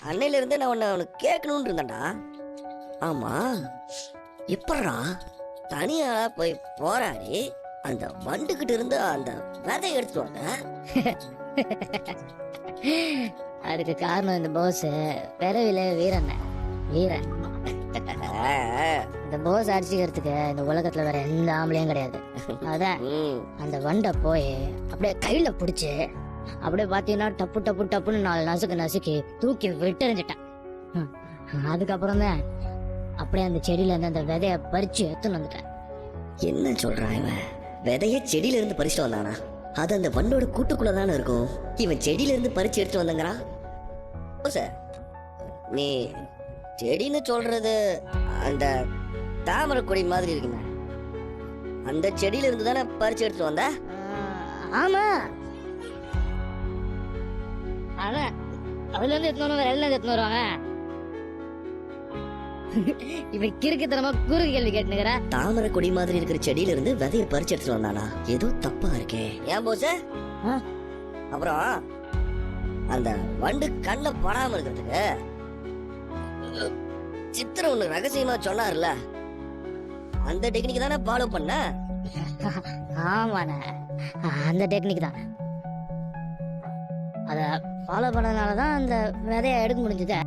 அன்னையில இருந்தே நான் உனக்கு கேட்கணும்னு இருந்தேன்டா. ஆமா, எப்படா தனியா போய் போராடி அந்த வண்டுகிட்ட இருந்து அந்த விதை எடுத்துட்டு வந்த? அதுக்கு காரணம் இந்த போஸ் பிறவில வீரன். இந்த போஸ் அடிச்சுக்கிறதுக்கு இந்த உலகத்துல வேற எந்த ஆம்பளையும் கிடையாது. அதான் அந்த வண்டை போய் அப்படியே கையில பிடிச்சு அப்படியே பாத்தீங்கன்னா டப்பு டப்பு டப்புன்னு 4 நசுக்கி தூக்கி விட்டெறிஞ்சிட்டான். அதுக்கப்புறம் தான் அப்படியே அந்த செடியில இருந்து அந்த விதைய பறிச்சு எடுத்துன்னு வந்துட்டேன். என்ன சொல்றான் இவன்? விதைய செடியில இருந்து பறிச்சுட்டு வந்தானா? அது அந்த வண்டோட கூட்டுக்குள்ளதானே இருக்கும். இவன் செடியில இருந்து பறிச்சு எடுத்து வந்தங்கிறான். நீ செடின்னு சொல்றது அந்த தாமரை கொடி மாதிரி இருக்குங்க. அந்த செடியில இருந்து தானே பறிச்சு எடுத்து வந்த? ஆமா, அதான் அதுல இருந்து எத்தனை வருவாங்க, எல்லாம் எத்தனை வருவாங்க. இவன் கிறுக்குத்தனமா குறு கேள்வி கேட்டுனுங்கிற. தாமரை கொடி மாதிரி இருக்கிற செடியில இருந்து விதைய பறிச்சு எடுத்துட்டு வந்தானா? ஏதோ தப்பா இருக்கே. ஏன் போச? அப்புறம் அந்த வண்டு கண்ணை படாம இருக்கிறதுக்கு சித்திரம் ஒண்ணு ரகசியமா சொன்னார்ல, அந்த டெக்னிக் தானே ஃபாலோ பண்ண? ஆமாண்ண, அந்த டெக்னிக் தான். அத ஃபாலோ பண்ணதுனாலதான் அந்த விதைய எடுக்க முடிஞ்சது.